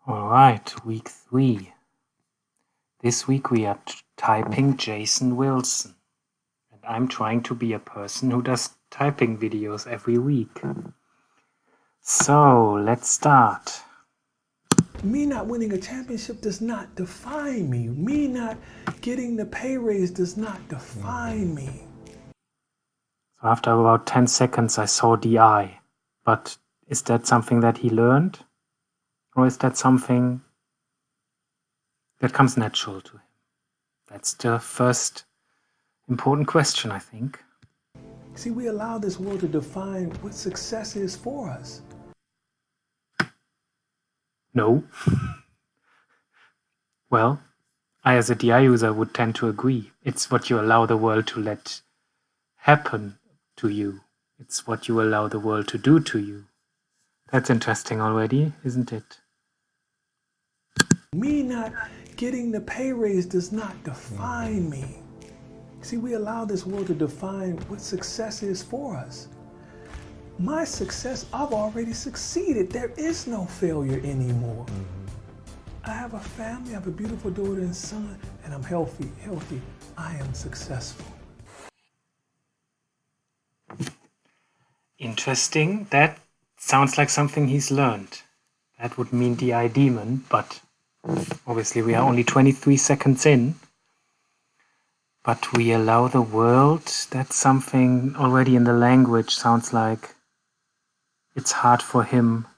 All right, week 3. This week we are typing Jason Wilson. And I'm trying to be a person who does typing videos every week. So, let's start. Me not winning a championship does not define me. Me not getting the pay raise does not define me. So after about 10 seconds I saw DI. But is that something that he learned? Or is that something that comes natural to him? That's the first important question, I think. See, we allow this world to define what success is for us. No. Well, I as a DI user would tend to agree. It's what you allow the world to let happen to you. It's what you allow the world to do to you. That's interesting already, isn't it? Me not getting the pay raise does not define me. See, we allow this world to define what success is for us. My success, I've already succeeded. There is no failure anymore. I have a family, I have a beautiful daughter and son, and I'm healthy. I am successful. Interesting. That sounds like something he's learned. That would mean DI demon, but obviously we are only 23 seconds in. But we allow the world. That's something already in the language sounds like it's hard for him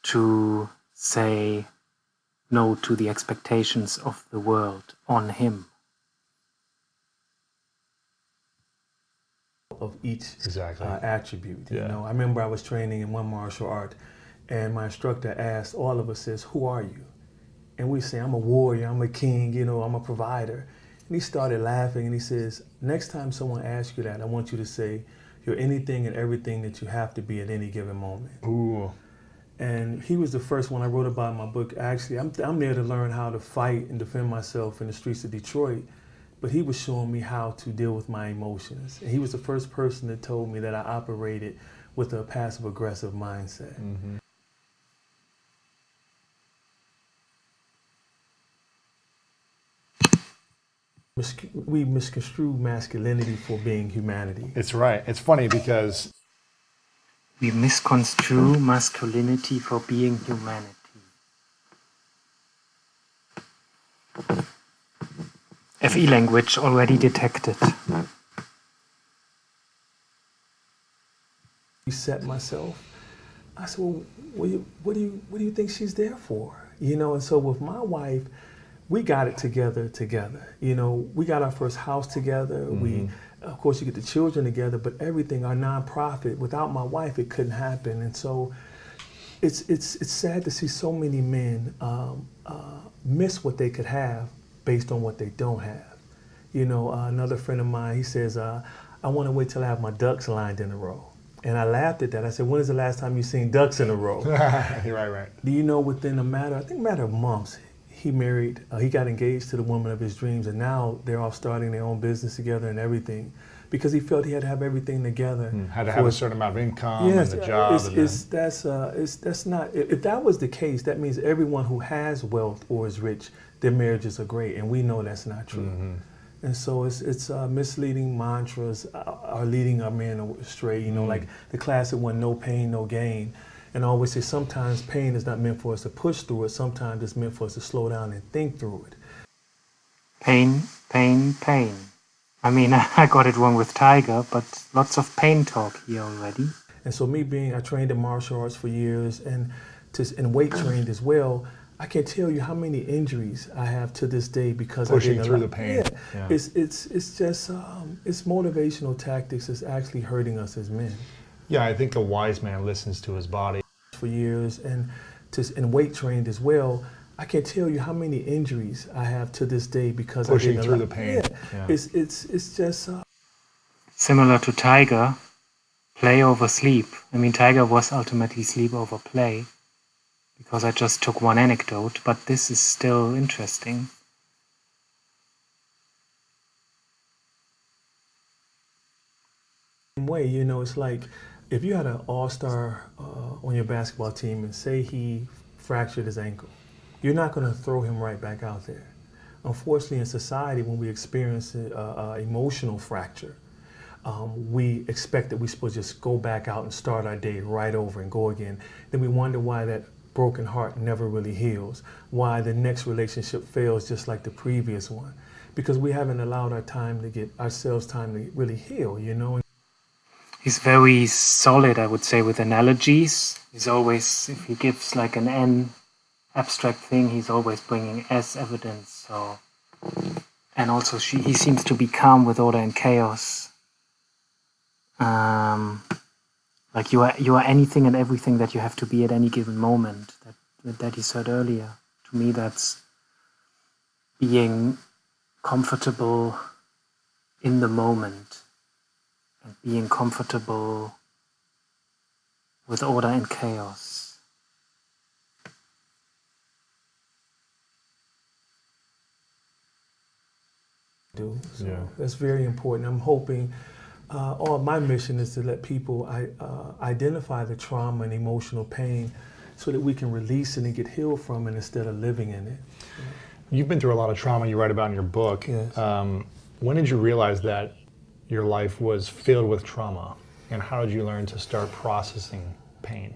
to say no to the expectations of the world on him. Of each Exactly. attribute. Yeah. You know, I remember I was training in one martial art, and my instructor asked all of us, says, "Who are you?" And we say, "I'm a warrior, I'm a king, you know, I'm a provider." And he started laughing and he says, "Next time someone asks you that, I want you to say, you're anything and everything that you have to be at any given moment." Ooh. And he was the first one I wrote about in my book. Actually, I'm there to learn how to fight and defend myself in the streets of Detroit. But he was showing me how to deal with my emotions. And he was the first person that told me that I operated with a passive aggressive mindset. Mm-hmm. We misconstrue masculinity for being humanity. It's right. It's funny because we misconstrue masculinity for being humanity. FE language already detected. Reset myself. I said, "Well, what do you think she's there for?" You know, and so with my wife, we got it together. You know, we got our first house together. Mm-hmm. We, of course, you get the children together, but everything, our nonprofit, without my wife, it couldn't happen. And so it's sad to see so many men miss what they could have based on what they don't have. You know, another friend of mine, he says, "I want to wait till I have my ducks lined in a row." And I laughed at that. I said, "When is the last time you seen ducks in a row?" right. Do you know, within a matter of months, he got engaged to the woman of his dreams, and now they're all starting their own business together and everything, because he felt he had to have everything together. Had to have a certain amount of income and the job. That's not. If that was the case, that means everyone who has wealth or is rich, their marriages are great, and we know that's not true. Mm-hmm. And so it's misleading mantras are leading our men astray. You know, like the classic one, "No pain, no gain." And I always say sometimes pain is not meant for us to push through it. Sometimes it's meant for us to slow down and think through it. Pain, pain, pain. I mean, I got it wrong with Tiger, but lots of pain talk here already. And so I trained in martial arts for years and weight trained as well. I can't tell you how many injuries I have to this day because pushing I through the pain. Yeah. It's just it's motivational tactics that's actually hurting us as men. Yeah, I think a wise man listens to his body. For years and weight trained as well. I can't tell you how many injuries I have to this day because pushing through the pain. Yeah. It's just similar to Tiger, play over sleep. I mean, Tiger was ultimately sleep over play, because I just took one anecdote, but this is still interesting. Way, you know, it's like if you had an all-star on your basketball team and say he fractured his ankle, you're not going to throw him right back out there. Unfortunately, in society, when we experience an emotional fracture, we expect that we're supposed to just go back out and start our day right over and go again. Then we wonder why that broken heart never really heals, why the next relationship fails just like the previous one, because we haven't allowed ourselves time to really heal, you know. He's very solid, I would say, with analogies. He's always, if he gives like an N abstract thing, he's always bringing S evidence. So, and also he seems to be calm with order and chaos. Like you are anything and everything that you have to be at any given moment. That he said earlier. To me, that's being comfortable in the moment and being comfortable with order and chaos. So that's very important. I'm hoping all my mission is to let people identify the trauma and emotional pain so that we can release it and get healed from it instead of living in it. You've been through a lot of trauma you write about in your book. Yes. When did you realize that your life was filled with trauma, and how did you learn to start processing pain?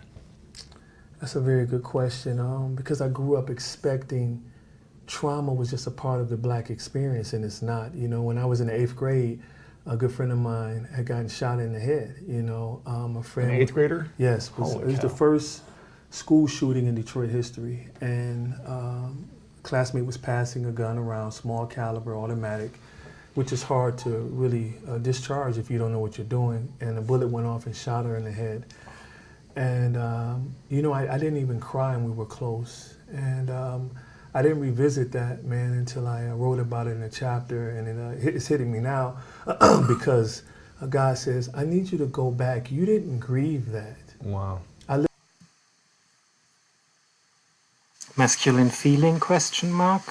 That's a very good question, because I grew up expecting trauma was just a part of the Black experience, and it's not. You know, when I was in the 8th grade, a good friend of mine had gotten shot in the head. You know, a friend. An 8th grader? Yes, it was the first school shooting in Detroit history, and a classmate was passing a gun around, small caliber, automatic, which is hard to really discharge if you don't know what you're doing. And a bullet went off and shot her in the head. And you know, I didn't even cry, and we were close. And I didn't revisit that, man, until I wrote about it in a chapter, and it's hitting me now because God says, I need you to go back. You didn't grieve that. Wow. Masculine feeling, question mark?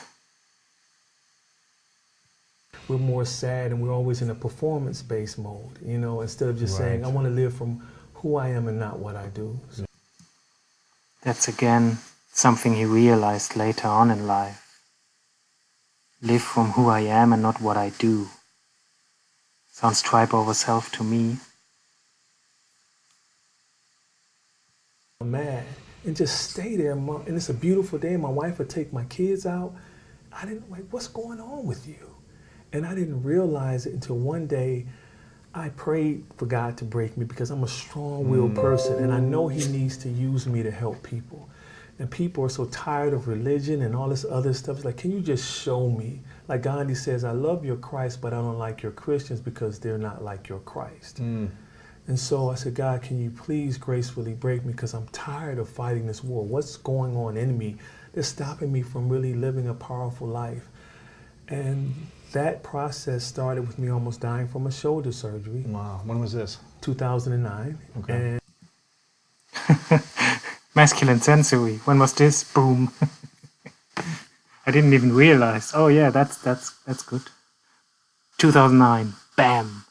We're more sad, and we're always in a performance-based mode, you know, instead of just saying, I want to live from who I am and not what I do. So. That's again something he realized later on in life. Live from who I am and not what I do. Sounds tribe over self to me. I'm mad and just stay there, and it's a beautiful day. My wife would take my kids out. I didn't like, what's going on with you? And I didn't realize it until one day I prayed for God to break me, because I'm a strong-willed person, and I know he needs to use me to help people. And people are so tired of religion and all this other stuff. It's like, can you just show me? Like Gandhi says, I love your Christ, but I don't like your Christians because they're not like your Christ. And so I said, God, can you please gracefully break me, because I'm tired of fighting this war. What's going on in me that's stopping me from really living a powerful life? And that process started with me almost dying from a shoulder surgery. Wow. When was this? 2009. Okay. And Masculine sensory. When was this? Boom. I didn't even realize. Oh yeah, that's good. 2009. Bam.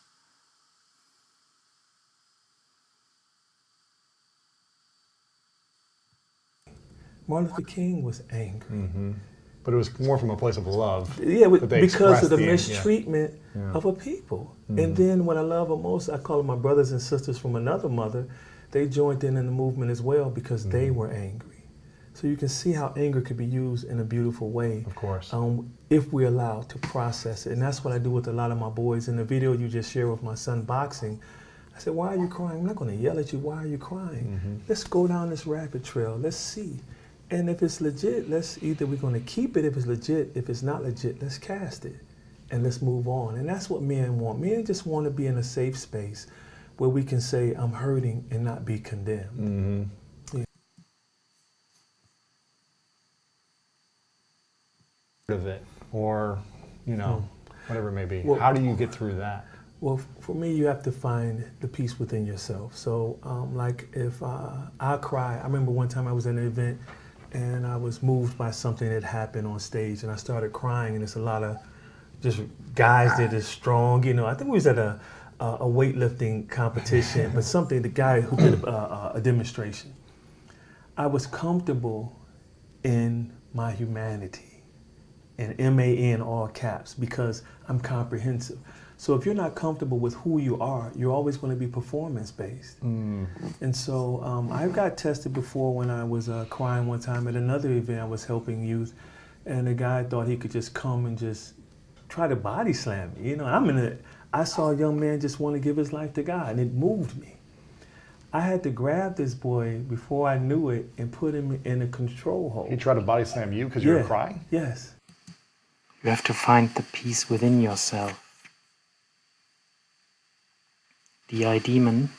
Martin Luther King was angry. But it was more from a place of love. Yeah, that they because of the expressed mistreatment of a people. And then what I love the most, I call them my brothers and sisters from another mother. They joined in the movement as well because they were angry. So you can see how anger could be used in a beautiful way. Of course. If we're allowed to process it. And that's what I do with a lot of my boys. In the video you just shared with my son boxing, I said, why are you crying? I'm not going to yell at you. Why are you crying? Let's go down this rabbit trail. Let's see. And if it's legit, we're going to keep it if it's legit. If it's not legit, let's cast it and let's move on. And that's what men want. Men just want to be in a safe space where we can say, I'm hurting, and not be condemned. Of it, or, you know, whatever it may be. Well, how do you get through that? Well, for me, you have to find the peace within yourself. So, like if I cry, I remember one time I was in an event and I was moved by something that happened on stage, and I started crying, and it's a lot of just guys that are strong, you know. I think we was at a a weightlifting competition, but something, the guy who did a demonstration. I was comfortable in my humanity, and MAN all caps, because I'm comprehensive. So if you're not comfortable with who you are, you're always going to be performance based. And so I got tested before when I was crying one time at another event. I was helping youth, and the guy thought he could just come and just try to body slam me. You know, I saw a young man just want to give his life to God, and it moved me. I had to grab this boy before I knew it and put him in a control hold. He tried to body slam you because you were Yeah. crying? Yes. You have to find the peace within yourself. The I demon,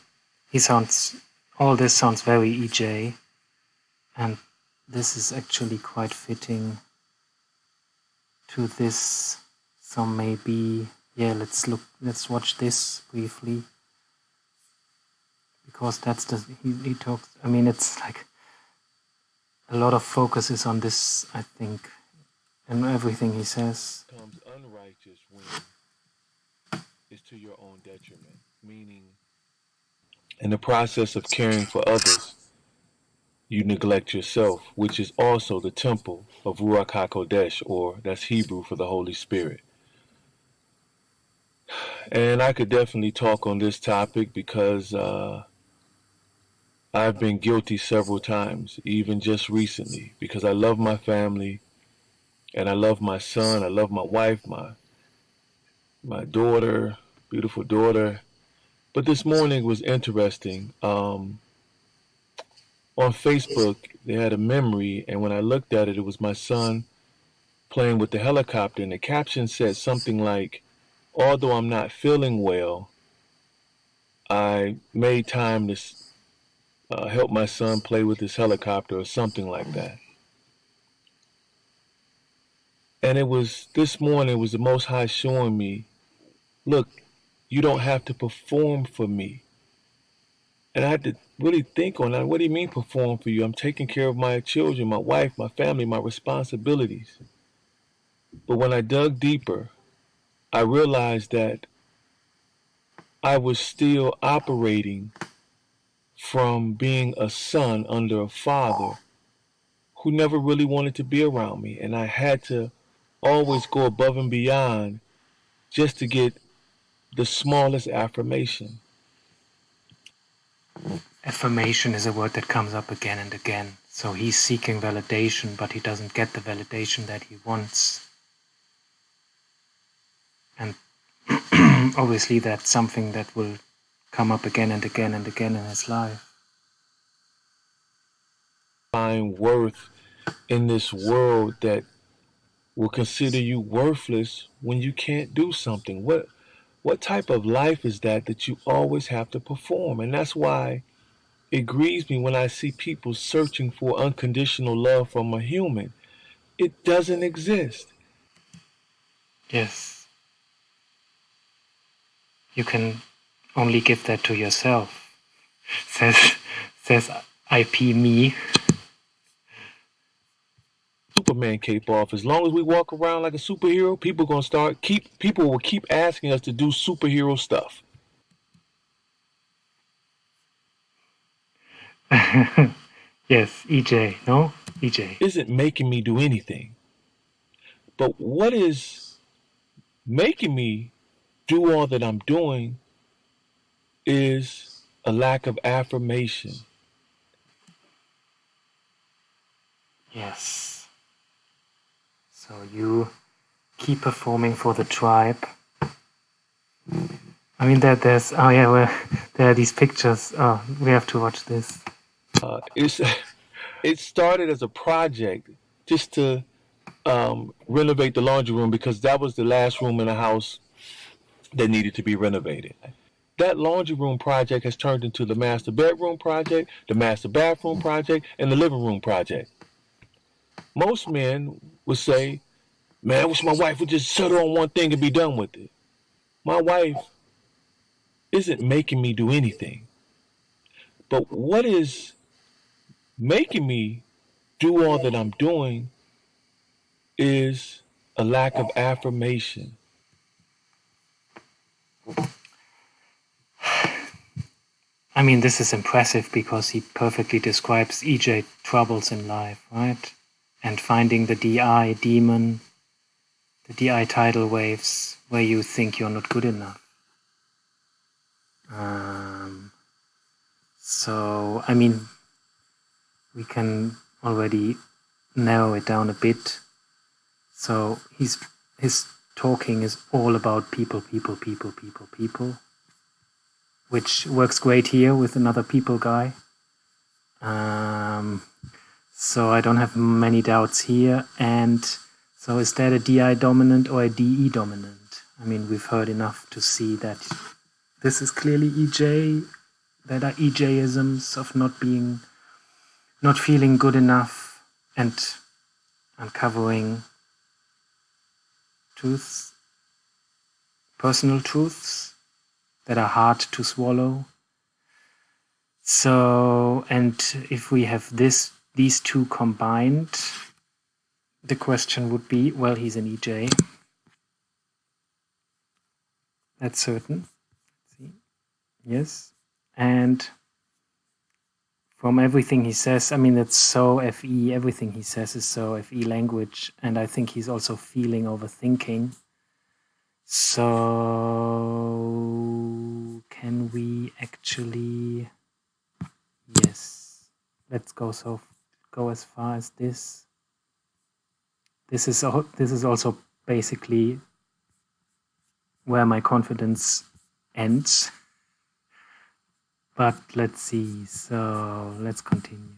all this sounds very EJ, and this is actually quite fitting to this. So maybe, yeah, let's watch this briefly. Because that's he talks, I mean, it's like a lot of focus is on this, I think, and everything he says. Becomes unrighteous when it's to your own detriment. Meaning, in the process of caring for others, you neglect yourself, which is also the temple of Ruach HaKodesh, or that's Hebrew for the Holy Spirit. And I could definitely talk on this topic because I've been guilty several times, even just recently, because I love my family and I love my son, I love my wife, my daughter, beautiful daughter. But this morning was interesting. On Facebook, they had a memory, and when I looked at it, it was my son playing with the helicopter, and the caption said something like, although I'm not feeling well, I made time to help my son play with his helicopter, or something like that. And it was, this morning, it was the Most High showing me, look, you don't have to perform for me. And I had to really think on that. What do you mean perform for you? I'm taking care of my children, my wife, my family, my responsibilities. But when I dug deeper, I realized that I was still operating from being a son under a father who never really wanted to be around me. And I had to always go above and beyond just to get the smallest affirmation. Affirmation is a word that comes up again and again. So he's seeking validation, but he doesn't get the validation that he wants. And obviously that's something that will come up again and again and again in his life. Find worth in this world that will consider you worthless when you can't do something. What type of life is that you always have to perform? And that's why it grieves me when I see people searching for unconditional love from a human. It doesn't exist. Yes. You can only give that to yourself. Says IP me. Superman cape off. As long as we walk around like a superhero, people will keep asking us to do superhero stuff. Yes, EJ, no? EJ. Isn't making me do anything. But what is making me do all that I'm doing is a lack of affirmation. Yes. So you keep performing for the tribe. I mean, there are these pictures. Oh, we have to watch this. It started as a project just to renovate the laundry room because that was the last room in the house that needed to be renovated. That laundry room project has turned into the master bedroom project, the master bathroom project, and the living room project. Most men would say, man, I wish my wife would just settle on one thing and be done with it. My wife isn't making me do anything. But what is making me do all that I'm doing is a lack of affirmation. I mean, this is impressive because he perfectly describes EJ troubles in life, right? And finding the DI demon, the DI tidal waves where you think you're not good enough. So, I mean, we can already narrow it down a bit. So his talking is all about people, which works great here with another people guy. So I don't have many doubts here. And so is that a DI dominant or a DE dominant? I mean, we've heard enough to see that this is clearly EJ. That are EJ-isms of not feeling good enough and uncovering truths, personal truths that are hard to swallow. So, and if we have these two combined, the question would be, well, he's an EJ. That's certain. Let's see. Yes. And from everything he says, I mean, it's so FE, everything he says is so FE language. And I think he's also feeling overthinking. So can we actually, yes, let's go as far as this. This is also basically where my confidence ends. But let's see, so let's continue.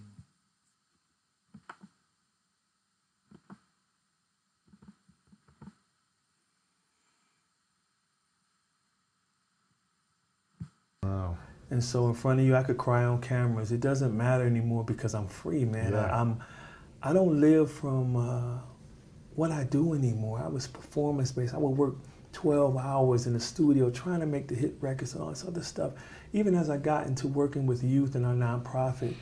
Wow. And so in front of you, I could cry on cameras. It doesn't matter anymore because I'm free, man. Yeah. I don't live from what I do anymore. I was performance-based. I would work 12 hours in the studio trying to make the hit records and all this other stuff. Even as I got into working with youth in our nonprofit,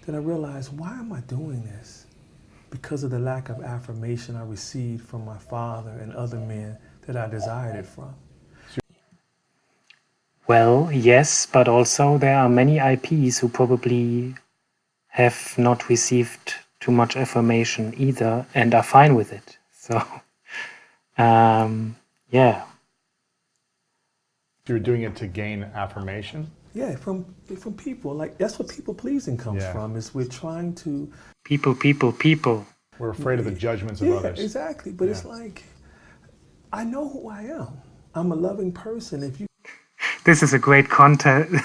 then I realized, why am I doing this? Because of the lack of affirmation I received from my father and other men that I desired it from. Well, yes, but also there are many IPs who probably have not received too much affirmation either and are fine with it. So, yeah. You're doing it to gain affirmation? Yeah, from people. Like, that's what people pleasing comes from, is we're trying to... People. We're afraid of the judgments of Yeah, others. exactly. But it's like, I know who I am. I'm a loving person. If you... This is a great content.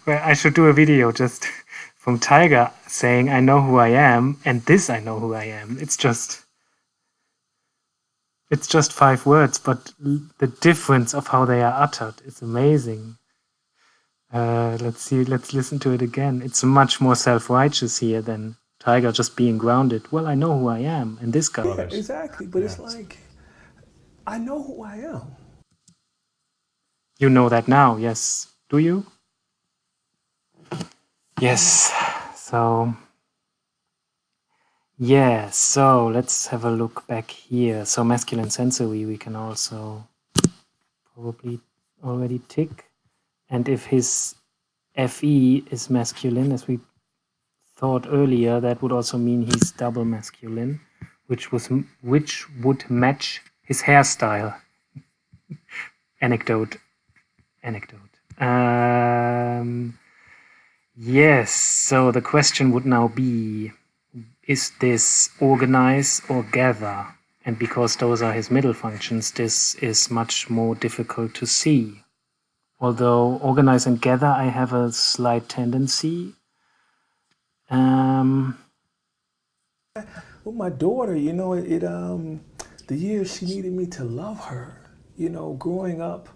I should do a video just from Tiger saying, I know who I am, and this I know who I am. It's just 5 words, but the difference of how they are uttered is amazing. Let's listen to it again. It's much more self-righteous here than Tiger just being grounded. Well, I know who I am, and this guy. Yeah, exactly. But it's like, I know who I am. You know that now, yes. Do you? Yes. So, yeah, so let's have a look back here. So masculine sensory we can also probably already tick. And if his FE is masculine, as we thought earlier, that would also mean he's double masculine, which would match his hairstyle. Anecdote. Yes, so the question would now be, is this organize or gather? And because those are his middle functions, this is much more difficult to see. Although organize and gather, I have a slight tendency. With my daughter, you know, the years she needed me to love her, you know, growing up,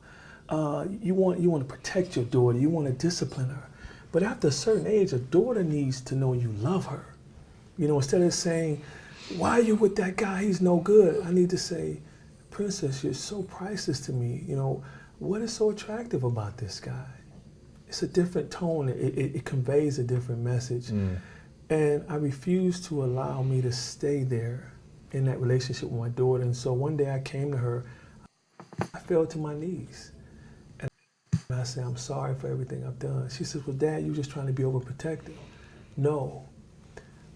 you want to protect your daughter, you want to discipline her. But after a certain age, a daughter needs to know you love her. You know, instead of saying, why are you with that guy? He's no good. I need to say, Princess, you're so priceless to me. You know, what is so attractive about this guy? It's a different tone. It conveys a different message. And I refused to allow me to stay there in that relationship with my daughter. And so one day I came to her, I fell to my knees. And I say, I'm sorry for everything I've done. She says, well, Dad, you're just trying to be overprotective. No,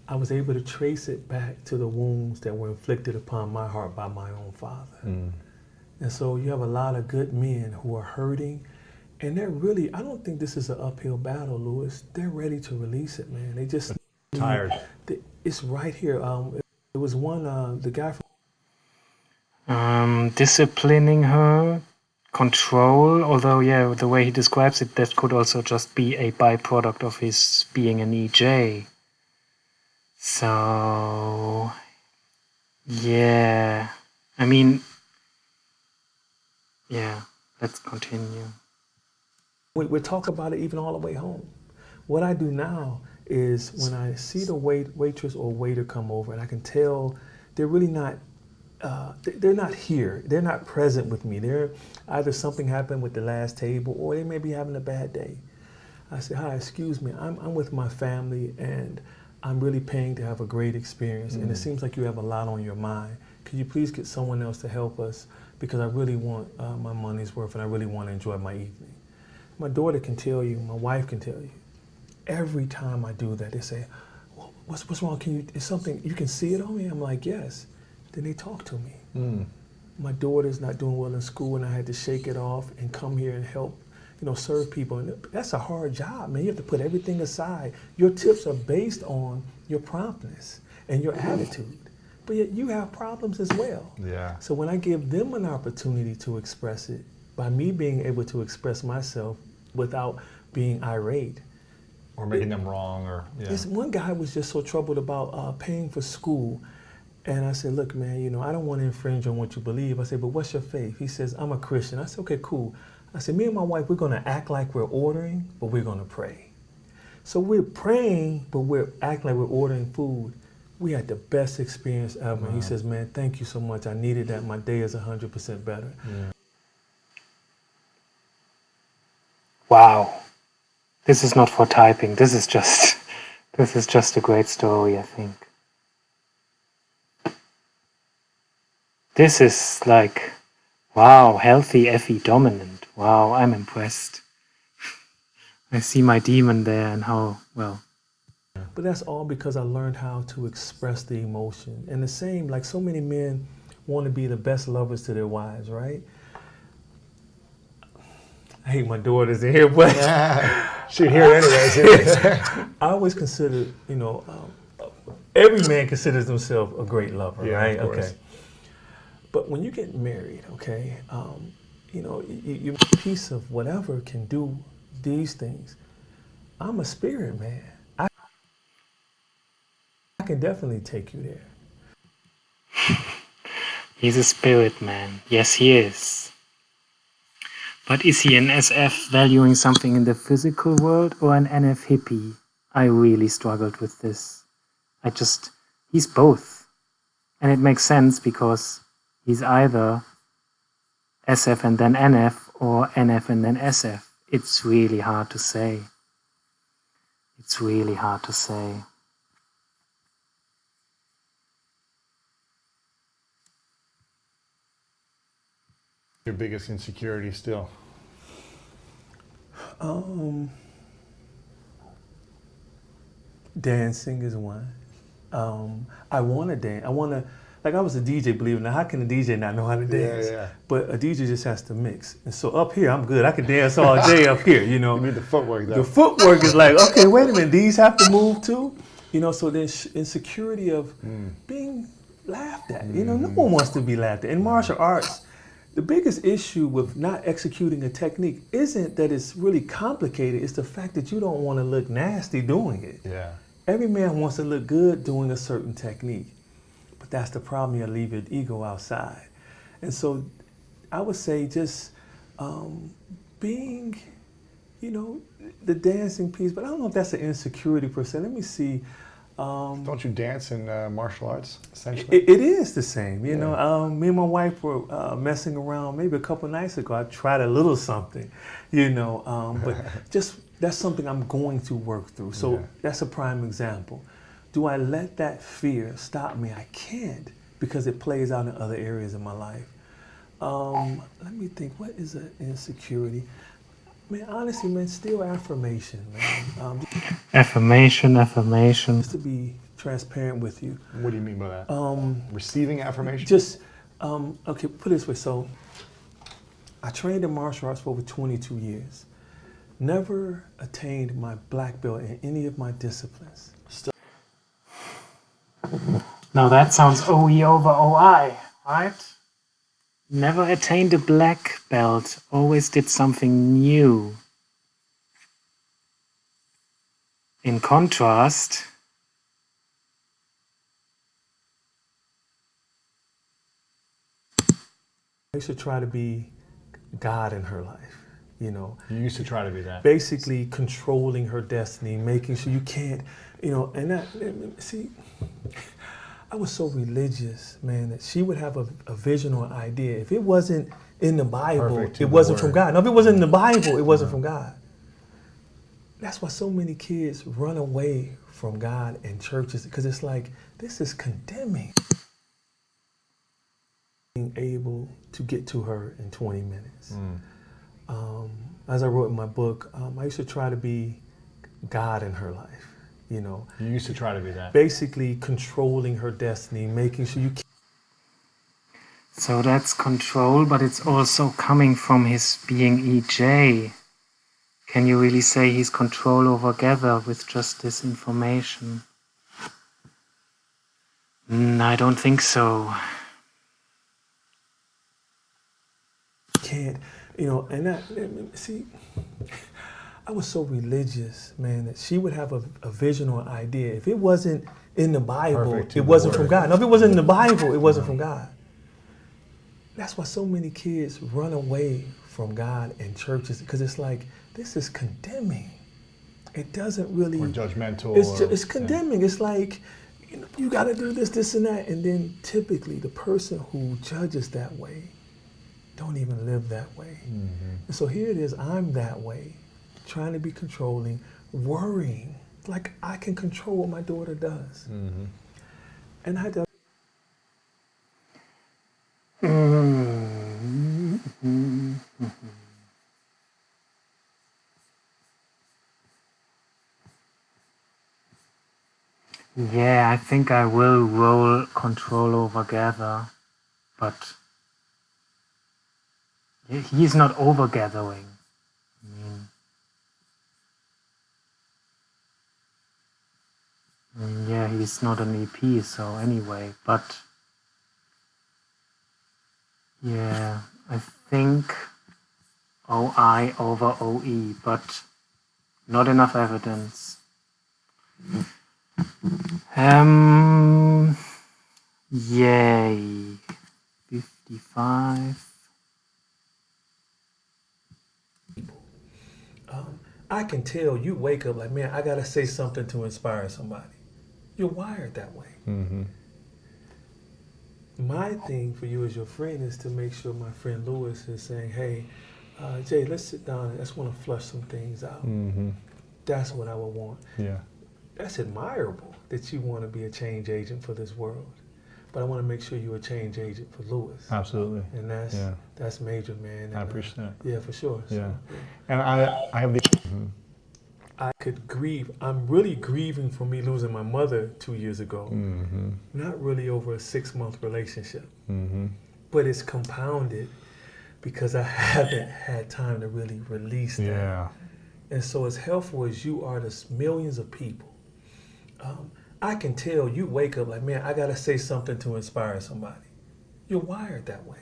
I was able to trace it back to the wounds that were inflicted upon my heart by my own father. And so you have a lot of good men who are hurting, and they're really, I don't think this is an uphill battle, Lewis. They're ready to release it, man. They just Tired. It's right here. It was one, the guy from Disciplining her, control, although, yeah, the way he describes it, that could also just be a byproduct of his being an EJ. So, yeah, I mean, yeah, let's continue. we talk about it even all the way home. What I do now is when I see the waitress or waiter come over and I can tell they're really not, they're not here. They're not present with me. They're either something happened with the last table or they may be having a bad day. I say, hi, excuse me, I'm with my family and I'm really paying to have a great experience and it seems like you have a lot on your mind. Could you please get someone else to help us because I really want my money's worth and I really want to enjoy my evening. My daughter can tell you, my wife can tell you, every time I do that, they say, well, what's wrong? Is something, you can see it on me? I'm like, yes. Then they talk to me. My daughter's not doing well in school and I had to shake it off and come here and help, serve people. And that's a hard job, man. You have to put everything aside. Your tips are based on your promptness and your attitude. But yet you have problems as well. Yeah. So when I give them an opportunity to express it, by me being able to express myself without being irate. Or making them wrong, or This one guy was just so troubled about paying for school. And I said, look, man, I don't want to infringe on what you believe. I said, but what's your faith? He says, I'm a Christian. I said, okay, cool. I said, me and my wife, we're going to act like we're ordering, but we're going to pray. So we're praying, but we're acting like we're ordering food. We had the best experience ever. Wow. He says, man, thank you so much. I needed that. My day is 100% better. Yeah. Wow. This is not for typing. This is just a great story, I think. This is like, wow, healthy FE dominant. Wow, I'm impressed. I see my demon there and how, well. But that's all because I learned how to express the emotion. And the same, like so many men want to be the best lovers to their wives, right? I hate my daughters in here, but she'd hear it anyways. I always consider, every man considers himself a great lover, right? Okay. But when you get married, okay, you a piece of whatever can do these things. I'm a spirit man. I can definitely take you there. He's a spirit man. Yes, he is. But is he an SF valuing something in the physical world or an NF hippie? I really struggled with this. He's both. And it makes sense because he's either SF and then NF or NF and then SF. It's really hard to say. It's really hard to say. Your biggest insecurity still? Dancing is one. I want to dance. I was a DJ, believe it or not. How can a DJ not know how to dance? Yeah. But a DJ just has to mix. And so up here, I'm good. I can dance all day up here, You need the footwork, though. The footwork is like, okay, wait a minute. These have to move too? So there's insecurity of being laughed at. No one wants to be laughed at. In martial arts, the biggest issue with not executing a technique isn't that it's really complicated. It's the fact that you don't want to look nasty doing it. Yeah. Every man wants to look good doing a certain technique. But that's the problem. You leave your ego outside. And so I would say just being, the dancing piece. But I don't know if that's an insecurity per se. Let me see. Don't you dance in martial arts, essentially? It is the same. Me and my wife were messing around maybe a couple nights ago. I tried a little something, but just that's something I'm going to work through. So that's a prime example. Do I let that fear stop me? I can't, because it plays out in other areas of my life. Let me think, what is an insecurity? Man, honestly, man, still affirmation, man. Affirmation. Just to be transparent with you. What do you mean by that? Receiving affirmation? Just, okay, put it this way. So, I trained in martial arts for over 22 years. Never attained my black belt in any of my disciplines. Now that sounds OE over OI, right? Never attained a black belt, always did something new. In contrast, I used to try to be God in her life, you know. You used to try to be that. Basically controlling her destiny, making sure you can't, you know, and that, see, I was so religious, man, that she would have a vision or an idea. If it wasn't in the Bible, it wasn't from God. No, if it wasn't in the Bible, it wasn't from God. That's why so many kids run away from God and churches, because it's like, this is condemning. Being able to get to her in 20 minutes. As I wrote in my book, I used to try to be God in her life, you know. You used to try to be that. Basically controlling her destiny, making sure you can't. so that's control, but it's also coming from his being EJ. Can you really say he's control over Gather with just this information? I don't think so. Can't, you know, and that, see, I was so religious, man, that she would have a vision or an idea. If it wasn't in the Bible, it wasn't from God. No, if it wasn't in the Bible, it wasn't from God. That's why so many kids run away from God and churches, because it's like, this is condemning. It doesn't really... Or judgmental. It's condemning. Yeah. It's like, you know, you got to do this, this, and that. And then typically the person who judges that way don't even live that way. And so here it is, I'm that way, trying to be controlling, worrying, like I can control what my daughter does. And I had to... Yeah, I think I will roll control over Gather, but he's not over gathering. I mean, yeah, he's not an EP, so anyway, but yeah, I think OI over OE, but not enough evidence. Yay. 55. I can tell you wake up like, man, I gotta say something to inspire somebody. You're wired that way. My thing for you as your friend is to make sure my friend Lewis is saying, hey, Jay, let's sit down and I just want to flush some things out. That's what I would want. Yeah. That's admirable that you want to be a change agent for this world. But I want to make sure you're a change agent for Lewis. Absolutely. And that's major, man. And, I appreciate that. Yeah, for sure. Yeah. So, And I have the... I could grieve. I'm really grieving for me losing my mother 2 years ago. Not really over a 6-month relationship. But it's compounded because I haven't had time to really release that. Yeah. And so as helpful as you are to millions of people, I can tell you wake up like, man, I got to say something to inspire somebody. You're wired that way.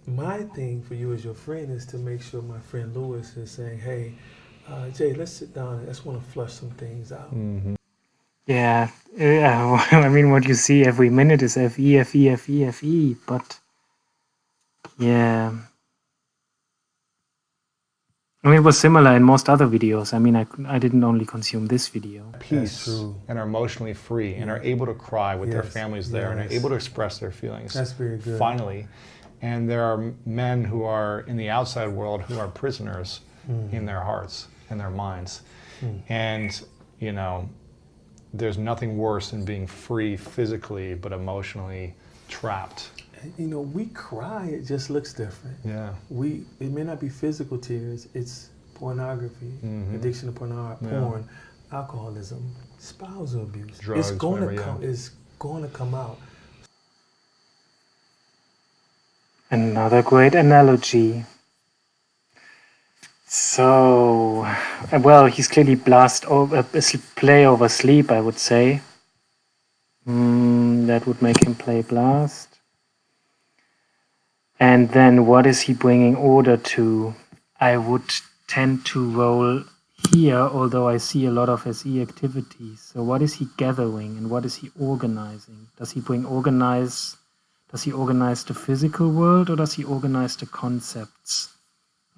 My thing for you as your friend is to make sure my friend Lewis is saying, hey, Jay, let's sit down and I just want to flush some things out. Yeah, I mean, what you see every minute is FE, FE, FE, FE, but yeah. I mean, it was similar in most other videos. I mean, I didn't only consume this video. Peace and are emotionally free and are able to cry with their families there and are able to express their feelings. That's very good. Finally. And there are men who are in the outside world who are prisoners in their hearts and their minds. And, you know, there's nothing worse than being free physically but emotionally trapped. You know, we cry, it just looks different. Yeah. It may not be physical tears, it's pornography, addiction to porn, alcoholism, spousal abuse. Drugs, it's going whatever, to come. yeah. It's going to come out. Another great analogy. So, well, he's clearly play over sleep, I would say. That would make him play blast. And then what is he bringing order to? I would tend to roll here, although I see a lot of SE activities. So what is he gathering and what is he organizing? Does he organize the physical world, or does he organize the concepts?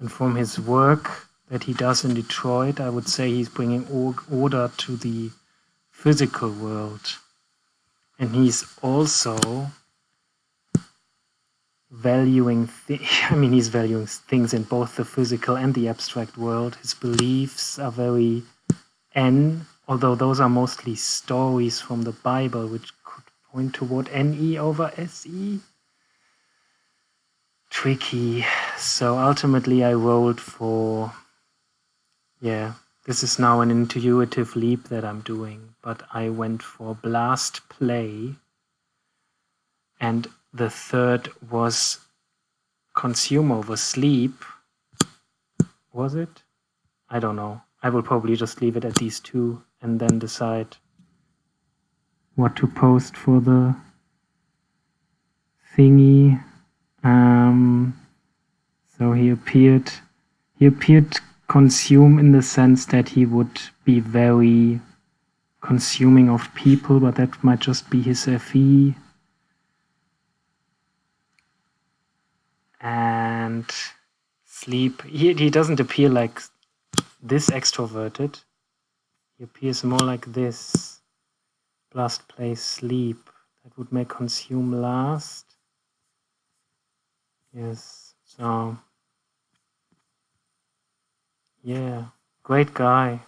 And from his work that he does in Detroit, I would say he's bringing order to the physical world. And he's also valuing he's valuing things in both the physical and the abstract world. His beliefs are very although those are mostly stories from the Bible, which could point toward NE over SE. Tricky. So ultimately I rolled for, this is now an intuitive leap that I'm doing, but I went for blast play, and the third was consume over sleep. Was it? I don't know. I will probably just leave it at these two and then decide what to post for the thingy. So he appeared consume in the sense that he would be very consuming of people, but that might just be his FE. And sleep, he doesn't appear like this extroverted. He appears more like this. Blast play sleep. That would make consume last. Yes, so yeah, great guy.